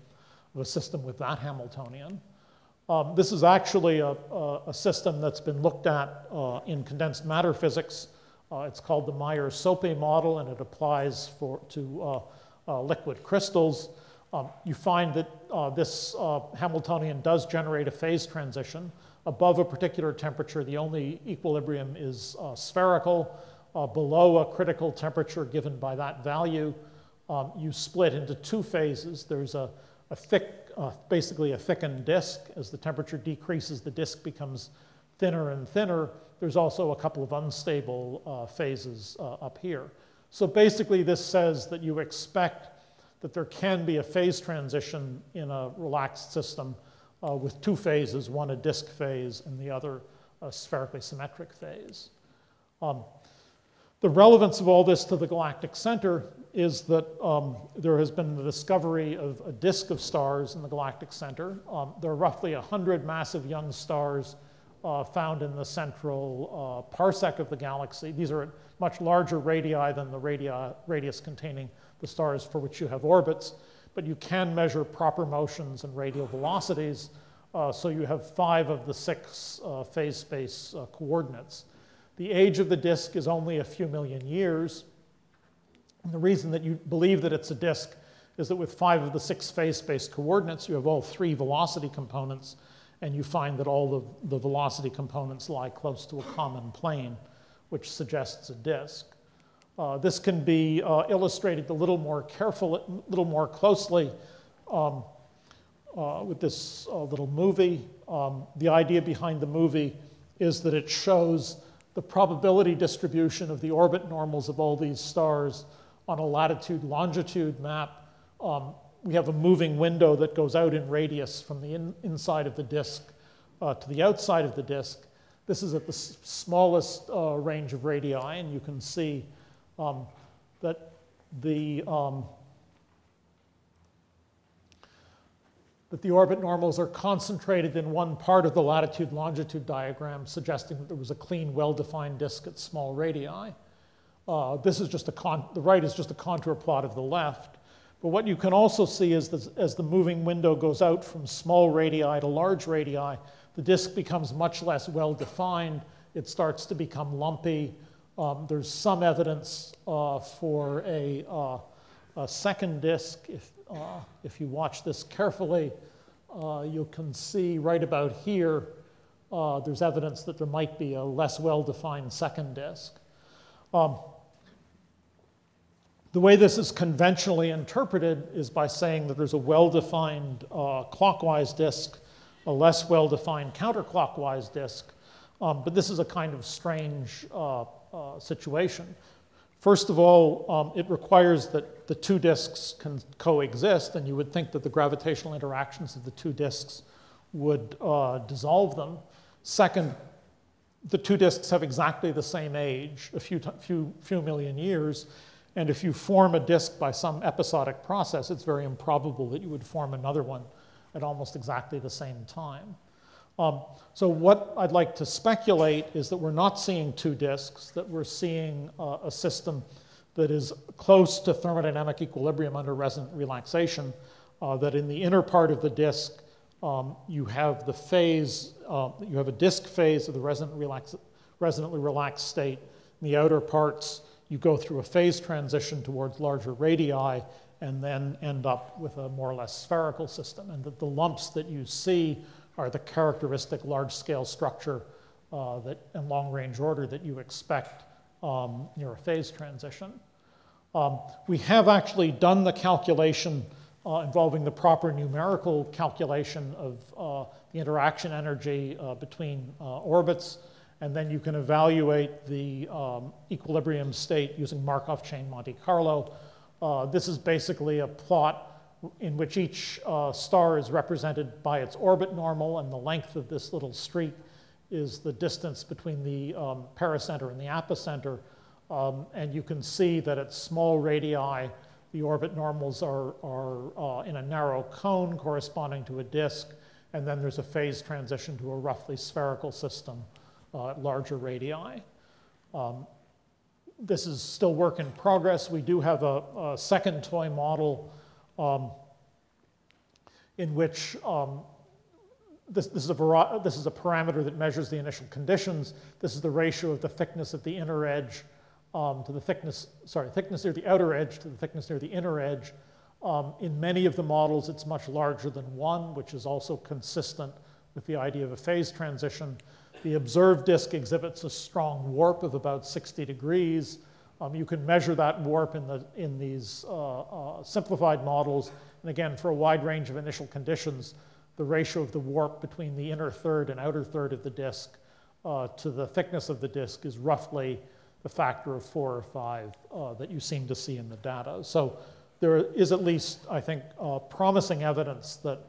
of a system with that Hamiltonian? This is actually a system that's been looked at in condensed matter physics. It's called the Meyer-Sope model, and it applies to liquid crystals. You find that this Hamiltonian does generate a phase transition. Above a particular temperature, the only equilibrium is spherical. Below a critical temperature given by that value, you split into 2 phases. There's a thick, basically a thickened disk. As the temperature decreases, the disk becomes thinner and thinner. There's also a couple of unstable phases up here. So basically, this says that you expect that there can be a phase transition in a relaxed system with 2 phases, one a disk phase and the other a spherically symmetric phase. The relevance of all this to the galactic center is that there has been the discovery of a disk of stars in the galactic center. There are roughly 100 massive young stars found in the central parsec of the galaxy. These are at much larger radii than the radius containing the stars for which you have orbits, but you can measure proper motions and radial velocities, so you have 5 of the 6 phase space coordinates. The age of the disk is only a few million years, and the reason that you believe that it's a disk is that with 5 of the 6 phase space coordinates, you have all 3 velocity components, and you find that all the velocity components lie close to a common plane, which suggests a disk. This can be illustrated a little more closely with this little movie. The idea behind the movie is that it shows the probability distribution of the orbit normals of all these stars on a latitude-longitude map. We have a moving window that goes out in radius from the inside of the disk to the outside of the disk. This is at the smallest range of radii, and you can see that the orbit normals are concentrated in one part of the latitude-longitude diagram, suggesting that there was a clean, well-defined disk at small radii. This is just the right is just a contour plot of the left. But what you can also see is that as the moving window goes out from small radii to large radii, the disk becomes much less well-defined. It starts to become lumpy. There's some evidence for a second disk. If you watch this carefully, you can see right about here, there's evidence that there might be a less well-defined second disk. The way this is conventionally interpreted is by saying that there's a well-defined clockwise disk, a less well-defined counterclockwise disk. But this is a kind of strange situation. First of all, it requires that the two disks can coexist, and you would think that the gravitational interactions of the two disks would dissolve them. Second, the two disks have exactly the same age, a few million years, and if you form a disk by some episodic process, it's very improbable that you would form another one at almost exactly the same time. So what I'd like to speculate is that we're not seeing two disks, that we're seeing a system that is close to thermodynamic equilibrium under resonant relaxation, that in the inner part of the disk, you have the phase, you have a disk phase of the resonantly relaxed state. In the outer parts, you go through a phase transition towards larger radii and then end up with a more or less spherical system. And that the lumps that you see are the characteristic large-scale structure and long-range order that you expect near a phase transition. We have actually done the calculation involving the proper numerical calculation of the interaction energy between orbits, and then you can evaluate the equilibrium state using Markov chain Monte Carlo. This is basically a plot in which each star is represented by its orbit normal, and the length of this little streak is the distance between the pericenter and the apicenter. And you can see that at small radii, the orbit normals are in a narrow cone corresponding to a disk, and then there's a phase transition to a roughly spherical system at larger radii. This is still work in progress. We do have a second toy model in which this is a parameter that measures the initial conditions. This is the ratio of the thickness at the inner edge to the thickness near the outer edge to the thickness near the inner edge. In many of the models, it's much larger than 1, which is also consistent with the idea of a phase transition. The observed disk exhibits a strong warp of about 60 degrees. You can measure that warp in these simplified models. And again, for a wide range of initial conditions, the ratio of the warp between the inner third and outer third of the disk to the thickness of the disk is roughly the factor of 4 or 5 that you seem to see in the data. So there is at least, I think, promising evidence that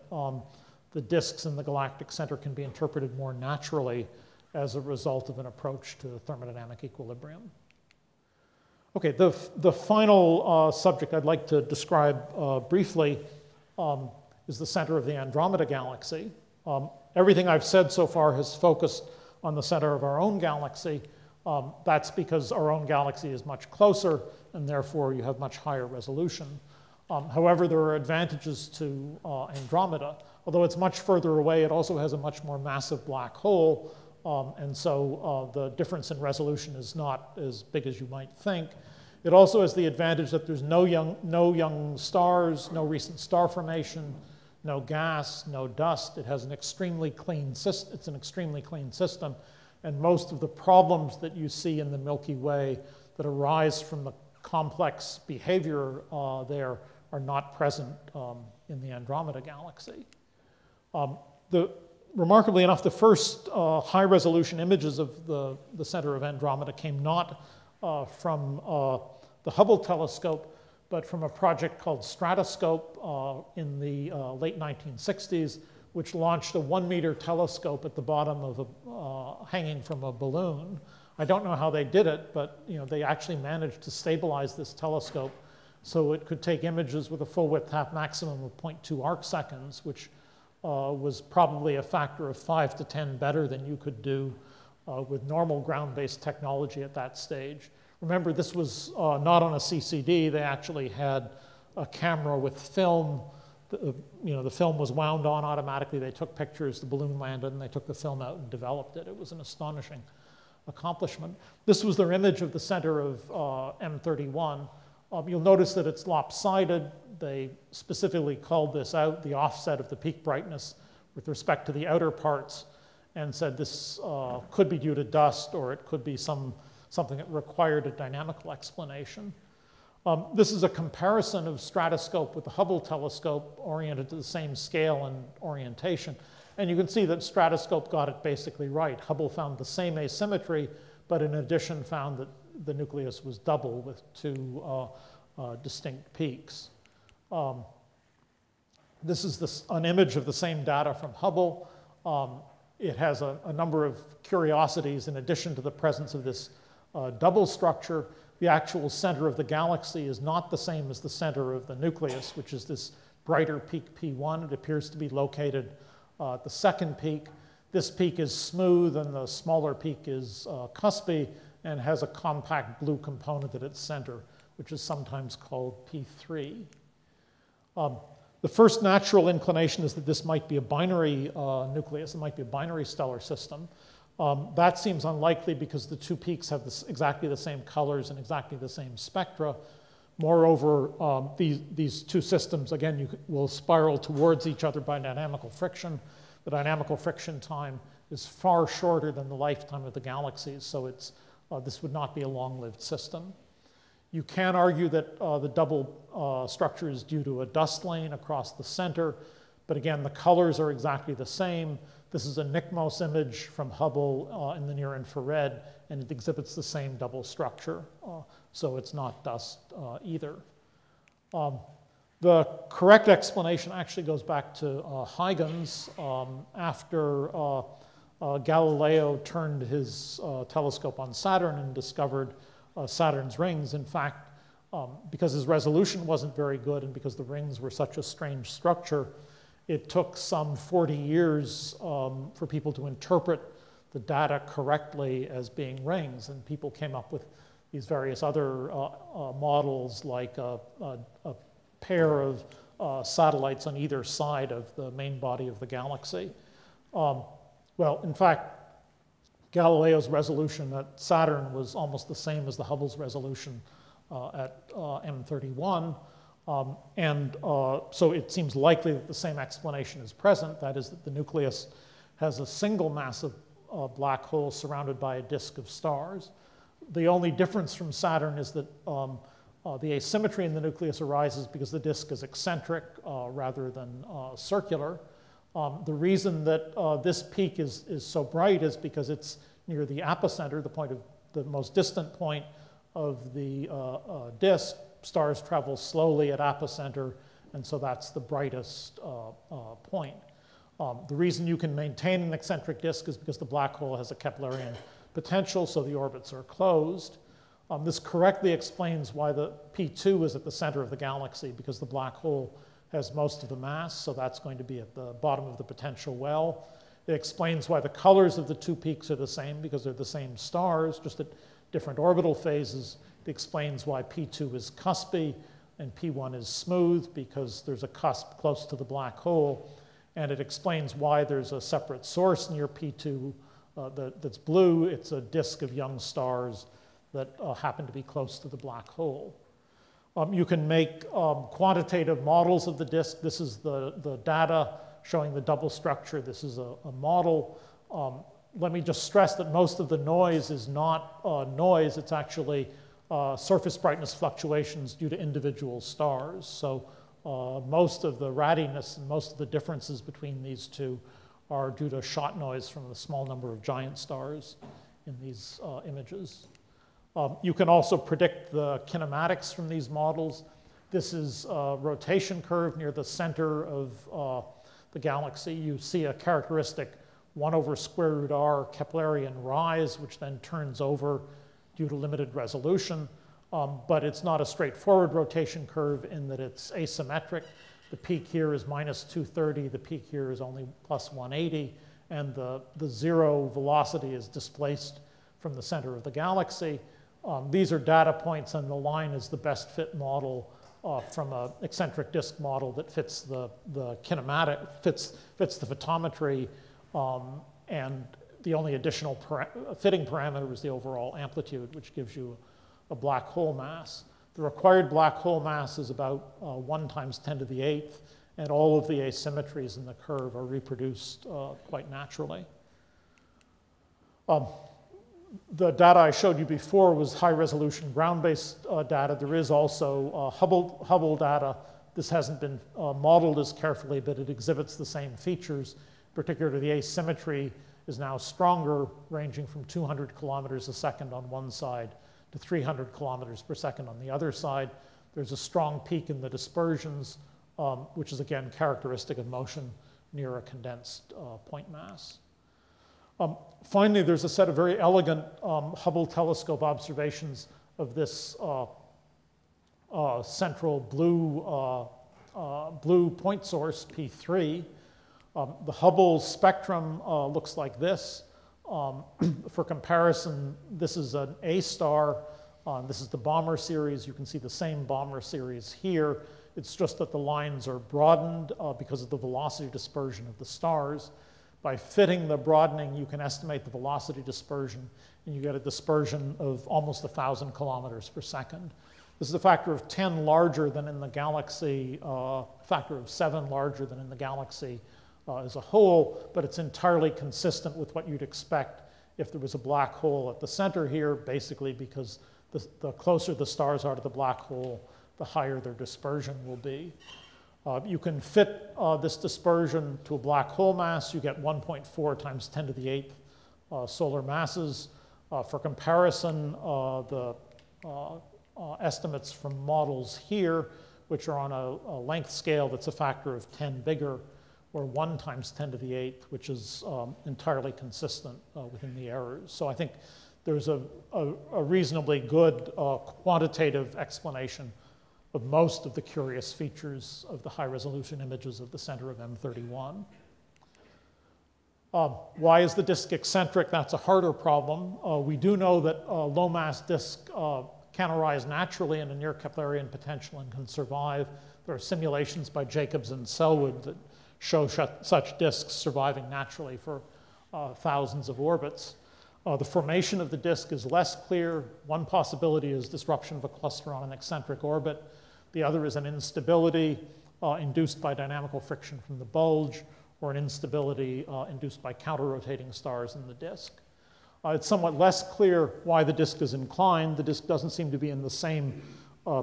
the disks in the galactic center can be interpreted more naturally as a result of an approach to thermodynamic equilibrium. Okay, the final subject I'd like to describe briefly is the center of the Andromeda galaxy. Everything I've said so far has focused on the center of our own galaxy. That's because our own galaxy is much closer, and therefore you have much higher resolution. However, there are advantages to Andromeda. Although it's much further away, it also has a much more massive black hole, and so the difference in resolution is not as big as you might think. It also has the advantage that there's no young stars, no recent star formation, no gas, no dust. It has an extremely clean system. It's an extremely clean system, and most of the problems that you see in the Milky Way that arise from the complex behavior there are not present in the Andromeda galaxy. Remarkably enough, the first high-resolution images of the center of Andromeda came not from the Hubble telescope, but from a project called Stratoscope in the late 1960s, which launched a 1-meter telescope at the bottom of hanging from a balloon. I don't know how they did it, but they actually managed to stabilize this telescope so it could take images with a full width half maximum of 0.2 arc seconds, which was probably a factor of 5 to 10 better than you could do with normal ground-based technology at that stage. Remember, this was not on a CCD. They actually had a camera with film the film was wound on automatically. They took pictures, the balloon landed, and they took the film out and developed it. It was an astonishing accomplishment. This was their image of the center of M31. You'll notice that it's lopsided. They specifically called this out, the offset of the peak brightness with respect to the outer parts, and said this could be due to dust, or it could be something that required a dynamical explanation. This is a comparison of stratoscope with the Hubble telescope oriented to the same scale and orientation. And you can see that stratoscope got it basically right. Hubble found the same asymmetry, but in addition found that the nucleus was double with two distinct peaks. This is an image of the same data from Hubble. It has a number of curiosities in addition to the presence of this double structure. The actual center of the galaxy is not the same as the center of the nucleus, which is this brighter peak P1. It appears to be located at the second peak. This peak is smooth, and the smaller peak is cuspy and has a compact blue component at its center, which is sometimes called P3. The first natural inclination is that this might be a binary nucleus. It might be a binary stellar system. That seems unlikely because the two peaks have exactly the same colors and exactly the same spectra. Moreover, these two systems, again, will spiral towards each other by dynamical friction. The dynamical friction time is far shorter than the lifetime of the galaxies, so this would not be a long-lived system. You can argue that the double structure is due to a dust lane across the center, but again, the colors are exactly the same. This is a NICMOS image from Hubble in the near infrared, and it exhibits the same double structure, so it's not dust either. The correct explanation actually goes back to Huygens. After Galileo turned his telescope on Saturn and discovered Saturn's rings, in fact, because his resolution wasn't very good and because the rings were such a strange structure, it took some 40 years for people to interpret the data correctly as being rings, and people came up with these various other models, like a pair of satellites on either side of the main body of the galaxy. Well, in fact, Galileo's resolution at Saturn was almost the same as the Hubble's resolution at M31. So it seems likely that the same explanation is present, that is that the nucleus has a single massive black hole surrounded by a disk of stars. The only difference from Saturn is that the asymmetry in the nucleus arises because the disk is eccentric rather than circular. The reason that this peak is so bright is because it's near the apocenter, the most distant point of the disk. Stars travel slowly at apocenter, and so that's the brightest point. The reason you can maintain an eccentric disk is because the black hole has a Keplerian potential, so the orbits are closed. This correctly explains why the P2 is at the center of the galaxy, because the black hole has most of the mass, so that's going to be at the bottom of the potential well. It explains why the colors of the two peaks are the same, because they're the same stars, just at different orbital phases. It explains why P2 is cuspy and P1 is smooth, because there's a cusp close to the black hole. And it explains why there's a separate source near P2 that's blue. It's a disk of young stars that happen to be close to the black hole. You can make quantitative models of the disk. This is the data showing the double structure. This is a model. Let me just stress that most of the noise is not noise. It's actually surface brightness fluctuations due to individual stars. So most of the rattiness and most of the differences between these two are due to shot noise from the small number of giant stars in these images. You can also predict the kinematics from these models. This is a rotation curve near the center of the galaxy. You see a characteristic 1/√R Keplerian rise, which then turns over due to limited resolution. But it's not a straightforward rotation curve in that it's asymmetric. The peak here is -230. The peak here is only +180. And the zero velocity is displaced from the center of the galaxy. These are data points, and the line is the best fit model from an eccentric disk model that fits the kinematic, fits the photometry, and the only additional fitting parameter is the overall amplitude, which gives you a black hole mass. The required black hole mass is about 1 times 10 to the 8th, and all of the asymmetries in the curve are reproduced quite naturally. The data I showed you before was high-resolution ground-based data. There is also Hubble data. This hasn't been modeled as carefully, but it exhibits the same features. Particularly, the asymmetry is now stronger, ranging from 200 kilometers a second on one side to 300 kilometers per second on the other side. There's a strong peak in the dispersions, which is, again, characteristic of motion near a condensed point mass. Finally, there's a set of very elegant Hubble telescope observations of this central blue point source, P3. The Hubble spectrum looks like this. For comparison, this is an A star. This is the Balmer series. You can see the same Balmer series here. It's just that the lines are broadened because of the velocity dispersion of the stars. By fitting the broadening, you can estimate the velocity dispersion, and you get a dispersion of almost 1,000 kilometers per second. This is a factor of 10 larger than in the galaxy, factor of 7 larger than in the galaxy as a whole, but it's entirely consistent with what you'd expect if there was a black hole at the center here, basically because the closer the stars are to the black hole, the higher their dispersion will be. You can fit this dispersion to a black hole mass. You get 1.4 times 10 to the 8th solar masses. For comparison, the estimates from models here, which are on a length scale that's a factor of 10 bigger, or 1 times 10 to the 8th, which is entirely consistent within the errors. So I think there's a reasonably good quantitative explanation of most of the curious features of the high-resolution images of the center of M31. Why is the disk eccentric? That's a harder problem. We do know that low-mass disk can arise naturally in a near Keplerian potential and can survive. There are simulations by Jacobs and Selwood that show such disks surviving naturally for thousands of orbits. The formation of the disk is less clear. One possibility is disruption of a cluster on an eccentric orbit. The other is an instability induced by dynamical friction from the bulge, or an instability induced by counter-rotating stars in the disk. It's somewhat less clear why the disk is inclined. The disk doesn't seem to be in the same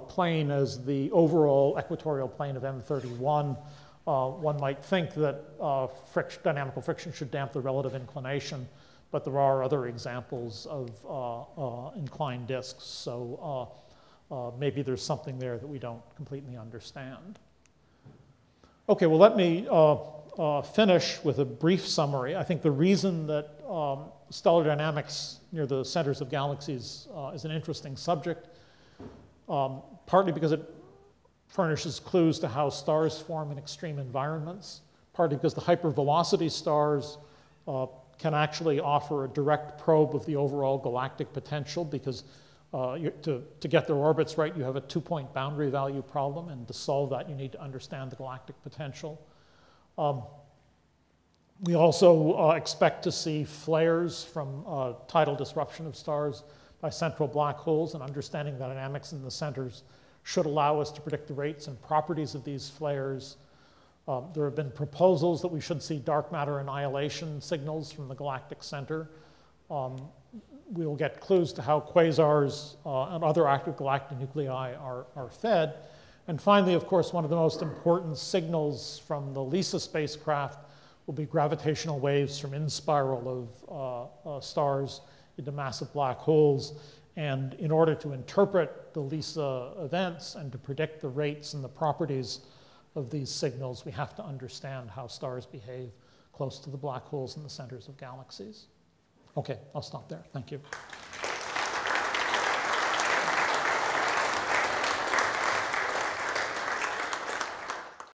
plane as the overall equatorial plane of M31. One might think that dynamical friction should damp the relative inclination, but there are other examples of inclined disks. So maybe there's something there that we don't completely understand. Okay, well, let me finish with a brief summary. I think the reason that stellar dynamics near the centers of galaxies is an interesting subject, partly because it furnishes clues to how stars form in extreme environments, partly because the hypervelocity stars can actually offer a direct probe of the overall galactic potential, because to get their orbits right, you have a 2-point boundary value problem, and to solve that, you need to understand the galactic potential. We also expect to see flares from tidal disruption of stars by central black holes, and understanding the dynamics in the centers should allow us to predict the rates and properties of these flares. There have been proposals that we should see dark matter annihilation signals from the galactic center. We'll get clues to how quasars and other active galactic nuclei are fed. And finally, of course, one of the most important signals from the LISA spacecraft will be gravitational waves from in-spiral of stars into massive black holes. And in order to interpret the LISA events and to predict the rates and the properties of these signals, we have to understand how stars behave close to the black holes in the centers of galaxies. Okay, I'll stop there. Thank you.